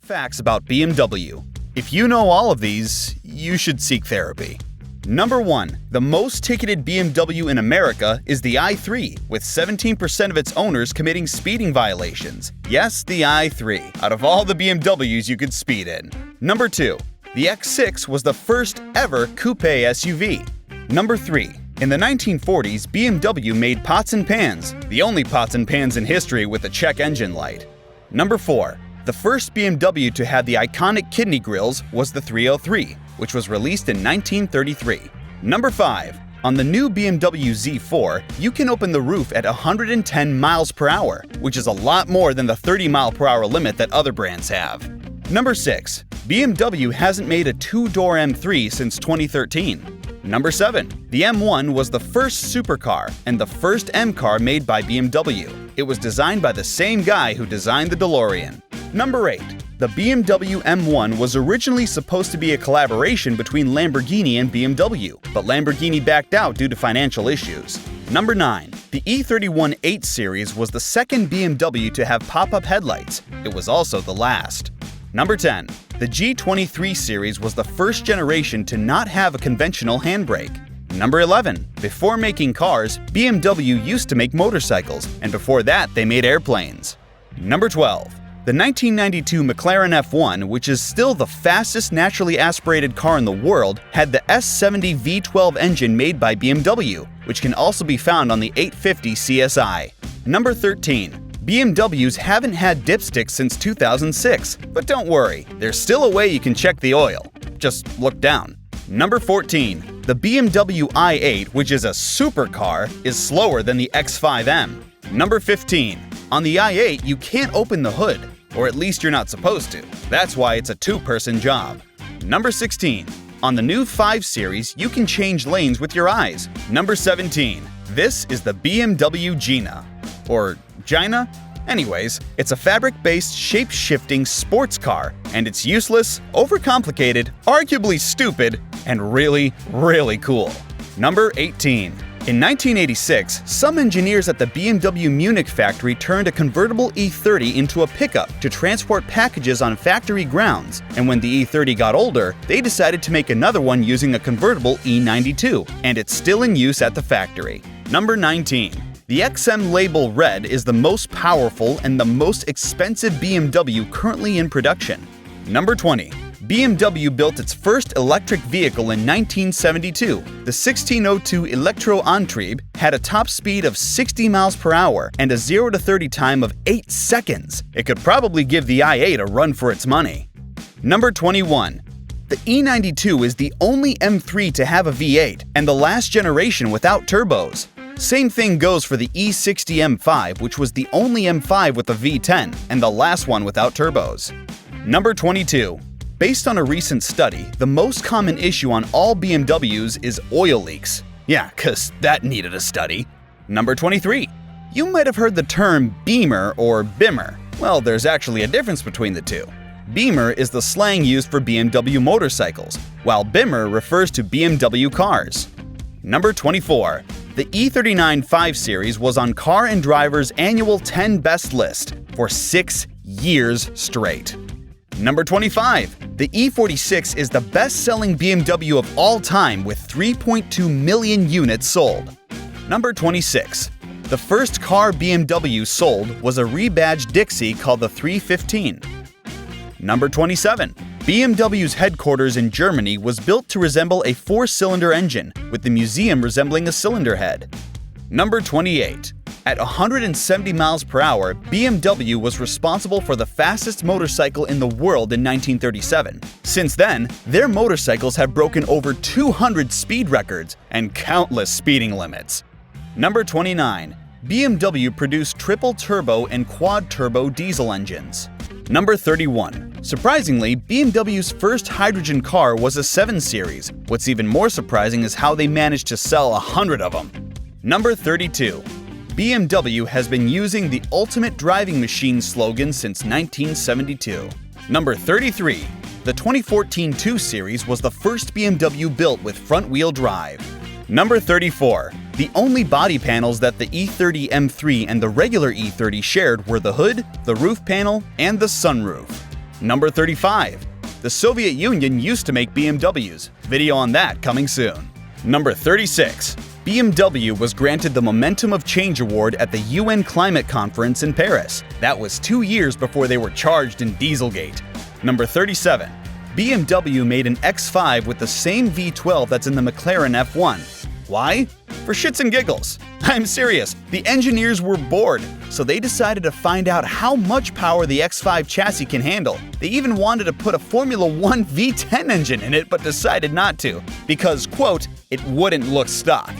Facts about BMW. If you know all of these, you should seek therapy. Number 1. The most ticketed BMW in America is the i3, with 17% of its owners committing speeding violations. Yes, the i3, out of all the BMWs you could speed in. Number 2. The X6 was the first ever coupe SUV. Number 3. In the 1940s, BMW made pots and pans, the only pots and pans in history with a check engine light. Number 4. The first BMW to have the iconic kidney grills was the 303, which was released in 1933. Number 5. On the new BMW Z4, you can open the roof at 110 miles per hour, which is a lot more than the 30 mile per hour limit that other brands have. Number 6. BMW hasn't made a two-door M3 since 2013. Number 7. The M1 was the first supercar and the first M car made by BMW. It was designed by the same guy who designed the DeLorean. Number 8. The BMW M1 was originally supposed to be a collaboration between Lamborghini and BMW, but Lamborghini backed out due to financial issues. Number 9. The E31 8 Series was the second BMW to have pop-up headlights. It was also the last. Number 10. The G23 series was the first generation to not have a conventional handbrake. Number 11. Before making cars, BMW used to make motorcycles, and before that they made airplanes. Number 12. The 1992 McLaren F1, which is still the fastest naturally aspirated car in the world, had the S70 V12 engine made by BMW, which can also be found on the 850 CSI. Number 13. BMWs haven't had dipsticks since 2006, but don't worry, there's still a way you can check the oil. Just look down. Number 14. The BMW i8, which is a supercar, is slower than the X5M. Number 15. On the i8, you can't open the hood, or at least you're not supposed to. That's why it's a two-person job. Number 16. On the new 5 Series, you can change lanes with your eyes. Number 17. This is the BMW Gina. Or Gina? Anyways, it's a fabric-based, shape-shifting sports car, and it's useless, overcomplicated, arguably stupid, and really, really cool. Number 18. In 1986, some engineers at the BMW Munich factory turned a convertible E30 into a pickup to transport packages on factory grounds, and when the E30 got older, they decided to make another one using a convertible E92, and it's still in use at the factory. Number 19. The XM Label Red is the most powerful and the most expensive BMW currently in production. Number 20. BMW built its first electric vehicle in 1972. The 1602 Elektro-Antrieb had a top speed of 60 miles per hour and a 0 to 30 time of 8 seconds. It could probably give the i8 a run for its money. Number 21. The E92 is the only M3 to have a V8 and the last generation without turbos. Same thing goes for the E60 M5, which was the only M5 with a V10 and the last one without turbos. Number 22. Based on a recent study, the most common issue on all BMWs is oil leaks. Yeah, 'cause that needed a study. Number 23. You might have heard the term Beamer or Bimmer. Well, there's actually a difference between the two. Beamer is the slang used for BMW motorcycles, while Bimmer refers to BMW cars. Number 24. The E39 5 Series was on Car and Driver's annual 10 Best list for 6 years straight. Number 25. The E46 is the best-selling BMW of all time with 3.2 million units sold. Number 26. The first car BMW sold was a rebadged Dixie called the 315. Number 27. BMW's headquarters in Germany was built to resemble a 4-cylinder engine, with the museum resembling a cylinder head. Number 28. At 170 miles per hour, BMW was responsible for the fastest motorcycle in the world in 1937. Since then, their motorcycles have broken over 200 speed records and countless speeding limits. Number 29. BMW produced triple-turbo and quad-turbo diesel engines. Number 31. Surprisingly, BMW's first hydrogen car was a 7 Series. What's even more surprising is how they managed to sell 100 of them. Number 32. BMW has been using the ultimate driving machine slogan since 1972. Number 33. The 2014 2 Series was the first BMW built with front-wheel drive. Number 34. The only body panels that the E30 M3 and the regular E30 shared were the hood, the roof panel, and the sunroof. Number 35. The Soviet Union used to make BMWs. Video on that coming soon. Number 36. BMW was granted the Momentum of Change Award at the UN Climate Conference in Paris. That was 2 years before they were charged in Dieselgate. Number 37. BMW made an X5 with the same V12 that's in the McLaren F1. Why? For shits and giggles. I'm serious, the engineers were bored, so they decided to find out how much power the X5 chassis can handle. They even wanted to put a Formula 1 V10 engine in it, but decided not to, because, quote, it wouldn't look stock.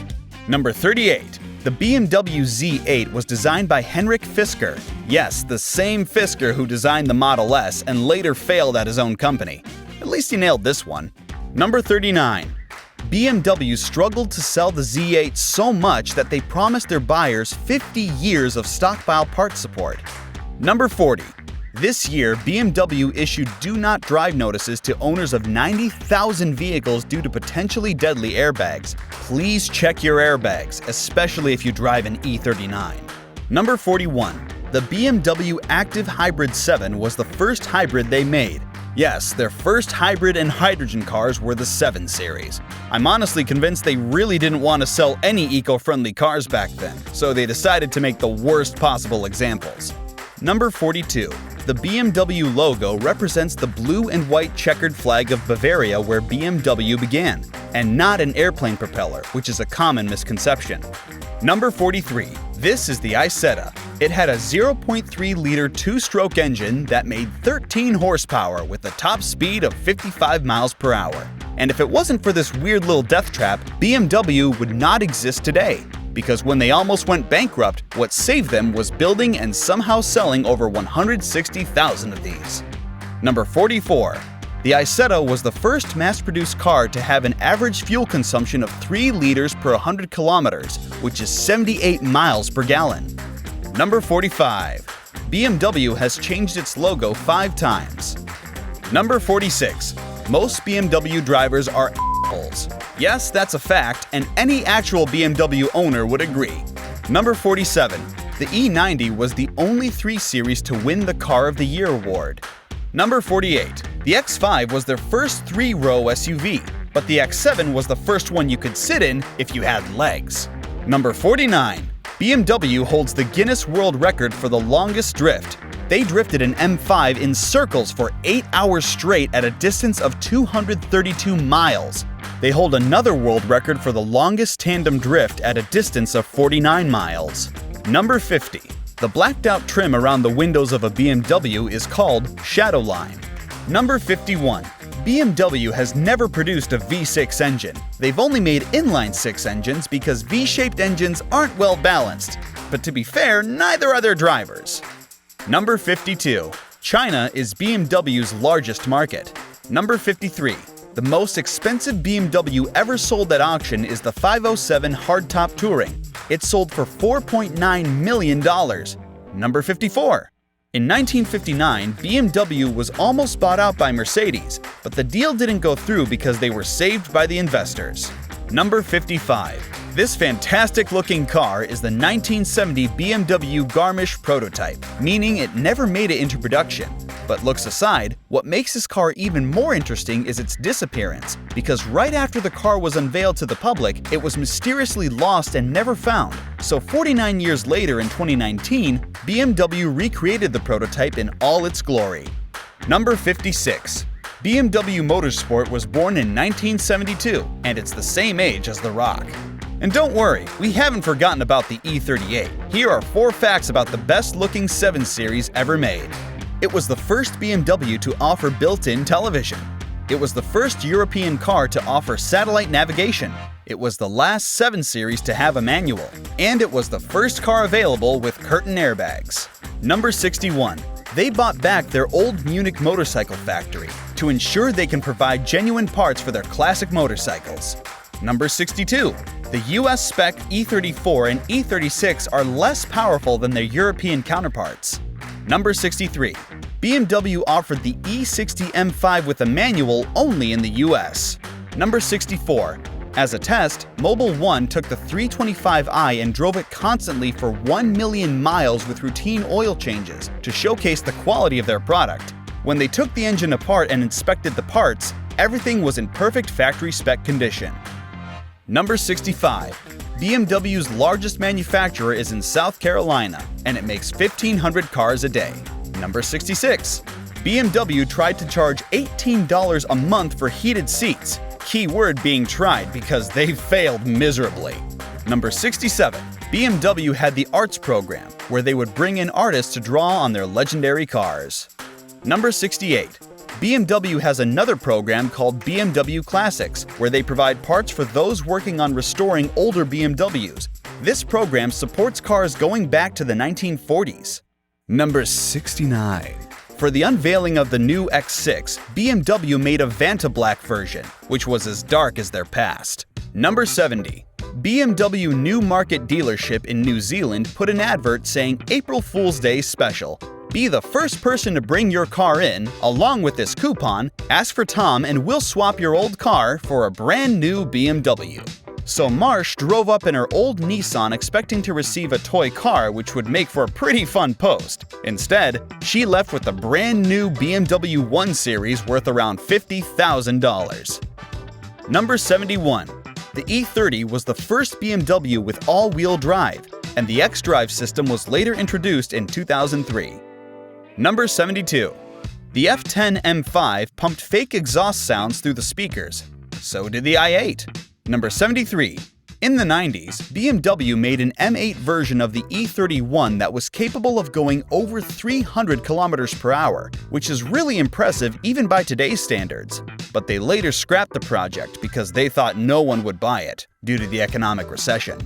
Number 38. The BMW Z8 was designed by Henrik Fisker. Yes, the same Fisker who designed the Model S and later failed at his own company. At least he nailed this one. Number 39. BMW struggled to sell the Z8 so much that they promised their buyers 50 years of stockpile part support. Number 40. This year, BMW issued do not drive notices to owners of 90,000 vehicles due to potentially deadly airbags. Please check your airbags, especially if you drive an E39. Number 41. The BMW Active Hybrid 7 was the first hybrid they made. Yes, their first hybrid and hydrogen cars were the 7 Series. I'm honestly convinced they really didn't want to sell any eco-friendly cars back then, so they decided to make the worst possible examples. Number 42. The BMW logo represents the blue and white checkered flag of Bavaria where BMW began, and not an airplane propeller, which is a common misconception. Number 43. This is the Isetta. It had a 0.3-liter two-stroke engine that made 13 horsepower with a top speed of 55 miles per hour. And if it wasn't for this weird little death trap, BMW would not exist today. Because when they almost went bankrupt, what saved them was building and somehow selling over 160,000 of these. Number 44. The Isetta was the first mass-produced car to have an average fuel consumption of 3 liters per 100 kilometers, which is 78 miles per gallon. Number 45. BMW has changed its logo 5 times. Number 46. Most BMW drivers are assholes. Yes, that's a fact, and any actual BMW owner would agree. Number 47. The E90 was the only 3 Series to win the Car of the Year award. Number 48. The X5 was their first 3-row SUV, but the X7 was the first one you could sit in if you had legs. Number 49. BMW holds the Guinness World Record for the longest drift. They drifted an M5 in circles for 8 hours straight at a distance of 232 miles. They hold another world record for the longest tandem drift at a distance of 49 miles. Number 50. The blacked-out trim around the windows of a BMW is called Shadowline. Number 51. BMW has never produced a V6 engine. They've only made inline-6 engines because V-shaped engines aren't well balanced. But to be fair, neither are their drivers. Number 52. China is BMW's largest market. Number 53. The most expensive BMW ever sold at auction is the 507 Hardtop Touring. It sold for $4.9 million. Number 54. In 1959, BMW was almost bought out by Mercedes, but the deal didn't go through because they were saved by the investors. Number 55. This fantastic-looking car is the 1970 BMW Garmisch prototype, meaning it never made it into production. But looks aside, what makes this car even more interesting is its disappearance, because right after the car was unveiled to the public, it was mysteriously lost and never found. So 49 years later in 2019, BMW recreated the prototype in all its glory. Number 56. BMW Motorsport was born in 1972, and it's the same age as The Rock. And don't worry, we haven't forgotten about the E38. Here are 4 facts about the best-looking 7 Series ever made. It was the first BMW to offer built-in television. It was the first European car to offer satellite navigation. It was the last 7 Series to have a manual. And it was the first car available with curtain airbags. Number 61. They bought back their old Munich motorcycle factory to ensure they can provide genuine parts for their classic motorcycles. Number 62. The US spec E34 and E36 are less powerful than their European counterparts. Number 63. BMW offered the E60 M5 with a manual only in the US. Number 64. As a test, Mobil 1 took the 325i and drove it constantly for 1 million miles with routine oil changes to showcase the quality of their product. When they took the engine apart and inspected the parts, everything was in perfect factory spec condition. Number 65. BMW's largest manufacturer is in South Carolina, and it makes 1,500 cars a day. Number 66. BMW tried to charge $18 a month for heated seats. Key word being tried because they failed miserably. Number 67. BMW had the arts program, where they would bring in artists to draw on their legendary cars. Number 68. BMW has another program called BMW Classics, where they provide parts for those working on restoring older BMWs. This program supports cars going back to the 1940s. Number 69. For the unveiling of the new X6, BMW made a Vanta Black version, which was as dark as their past. Number 70. BMW Newmarket dealership in New Zealand put an advert saying April Fool's Day special. Be the first person to bring your car in, along with this coupon, ask for Tom and we'll swap your old car for a brand new BMW. So Marsh drove up in her old Nissan expecting to receive a toy car, which would make for a pretty fun post. Instead, she left with a brand new BMW 1 Series worth around $50,000. Number 71. The E30 was the first BMW with all-wheel drive, and the xDrive system was later introduced in 2003. Number 72. The F10 M5 pumped fake exhaust sounds through the speakers. So did the i8. Number 73. In the 90s, BMW made an M8 version of the E31 that was capable of going over 300 kilometers per hour, which is really impressive even by today's standards. But they later scrapped the project because they thought no one would buy it due to the economic recession.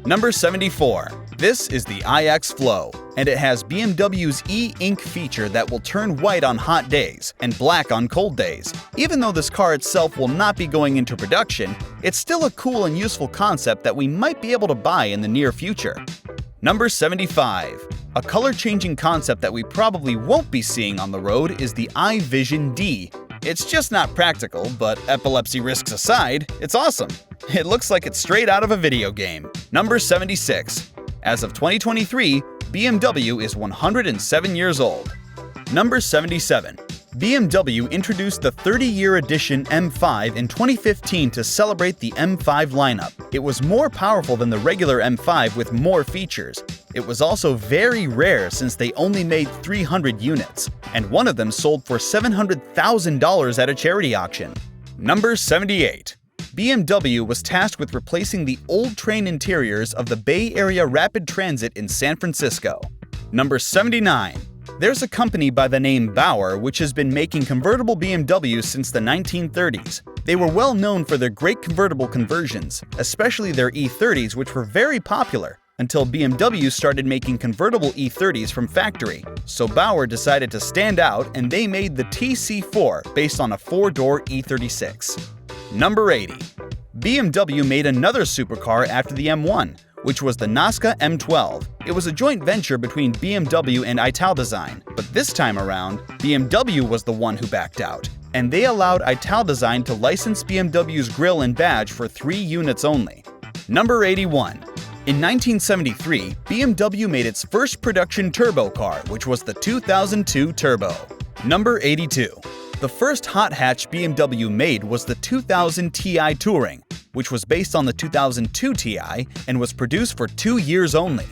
Number 74. This is the iX Flow, and it has BMW's e-ink feature that will turn white on hot days and black on cold days. Even though this car itself will not be going into production, it's still a cool and useful concept that we might be able to buy in the near future. Number 75. A color-changing concept that we probably won't be seeing on the road is the iVision D. It's just not practical, but epilepsy risks aside, it's awesome. It looks like it's straight out of a video game. Number 76. As of 2023, BMW is 107 years old. Number 77. BMW introduced the 30-year edition M5 in 2015 to celebrate the M5 lineup. It was more powerful than the regular M5 with more features. It was also very rare since they only made 300 units, and one of them sold for $700,000 at a charity auction. Number 78. BMW was tasked with replacing the old train interiors of the Bay Area Rapid Transit in San Francisco. Number 79. There's a company by the name Bauer which has been making convertible BMWs since the 1930s. They were well known for their great convertible conversions, especially their E30s, which were very popular, until BMW started making convertible E30s from factory. So Bauer decided to stand out and they made the TC4 based on a 4-door E36. Number 80. BMW made another supercar after the M1, which was the Nazca M12. It was a joint venture between BMW and Italdesign, but this time around, BMW was the one who backed out, and they allowed Italdesign to license BMW's grille and badge for 3 units only. Number 81. In 1973, BMW made its first production turbo car, which was the 2002 Turbo. Number 82. The first hot hatch BMW made was the 2000 Ti Touring, which was based on the 2002 Ti and was produced for 2 years only.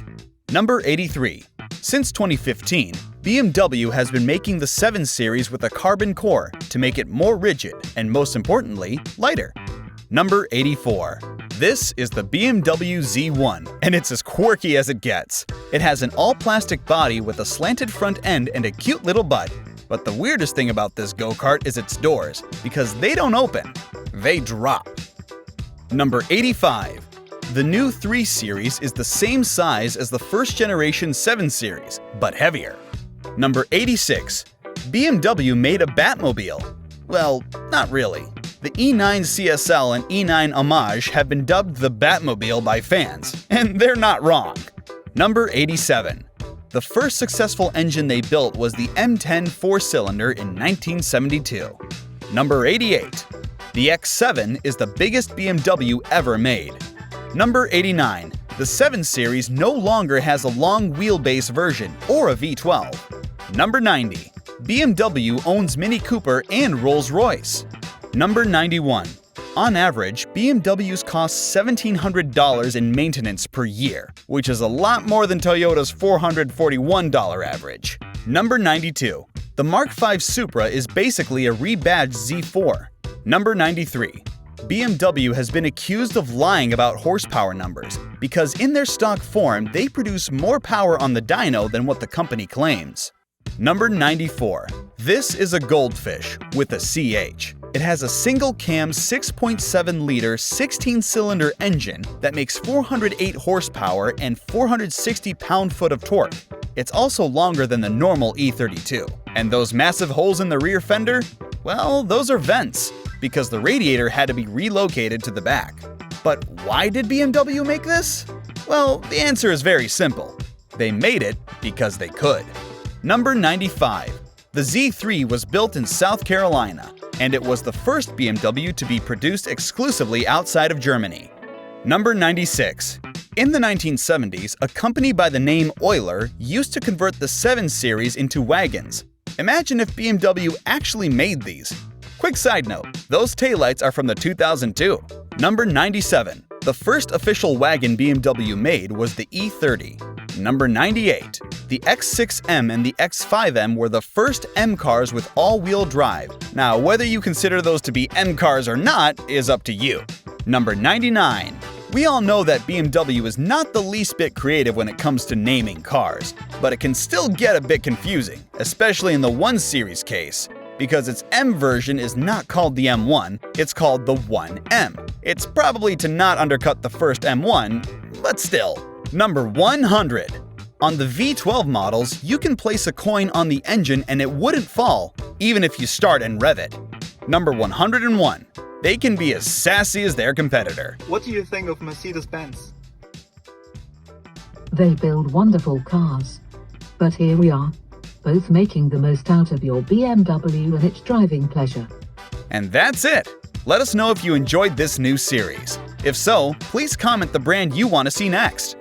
Number 83. Since 2015, BMW has been making the 7 Series with a carbon core to make it more rigid and, most importantly, lighter. Number 84. This is the BMW Z1, and it's as quirky as it gets. It has an all-plastic body with a slanted front end and a cute little butt. But the weirdest thing about this go-kart is its doors, because they don't open, they drop. Number 85. The new 3 Series is the same size as the first generation 7 Series, but heavier. Number 86. BMW made a Batmobile. Well, not really. The E9 CSL and E9 Homage have been dubbed the Batmobile by fans, and they're not wrong. Number 87. The first successful engine they built was the M10 4-cylinder in 1972. Number 88. The X7 is the biggest BMW ever made. Number 89. The 7 Series no longer has a long wheelbase version or a V12. Number 90. BMW owns Mini Cooper and Rolls-Royce. Number 91. On average, BMWs cost $1,700 in maintenance per year, which is a lot more than Toyota's $441 average. Number 92. The Mark V Supra is basically a rebadged Z4. Number 93. BMW has been accused of lying about horsepower numbers because in their stock form they produce more power on the dyno than what the company claims. Number 94. This is a Goldfish with a CH. It has a single-cam 6.7-liter 16-cylinder engine that makes 408 horsepower and 460 pound-foot of torque. It's also longer than the normal E32. And those massive holes in the rear fender? Well, those are vents, because the radiator had to be relocated to the back. But why did BMW make this? Well, the answer is very simple. They made it because they could. Number 95. The Z3 was built in South Carolina, and it was the first BMW to be produced exclusively outside of Germany. Number 96. In the 1970s, a company by the name Euler used to convert the 7 Series into wagons. Imagine if BMW actually made these. Quick side note, those taillights are from the 2002. Number 97. The first official wagon BMW made was the E30. Number 98. The X6M and the X5M were the first M cars with all-wheel drive. Now, whether you consider those to be M cars or not is up to you. Number 99. We all know that BMW is not the least bit creative when it comes to naming cars, but it can still get a bit confusing, especially in the 1 Series case, because its M version is not called the M1, it's called the 1M. It's probably to not undercut the first M1, but still. Number 100. On the V12 models, you can place a coin on the engine and it wouldn't fall, even if you start and rev it. Number 101. They can be as sassy as their competitor. What do you think of Mercedes-Benz? They build wonderful cars. But here we are, both making the most out of your BMW and its driving pleasure. And that's it! Let us know if you enjoyed this new series. If so, please comment the brand you want to see next.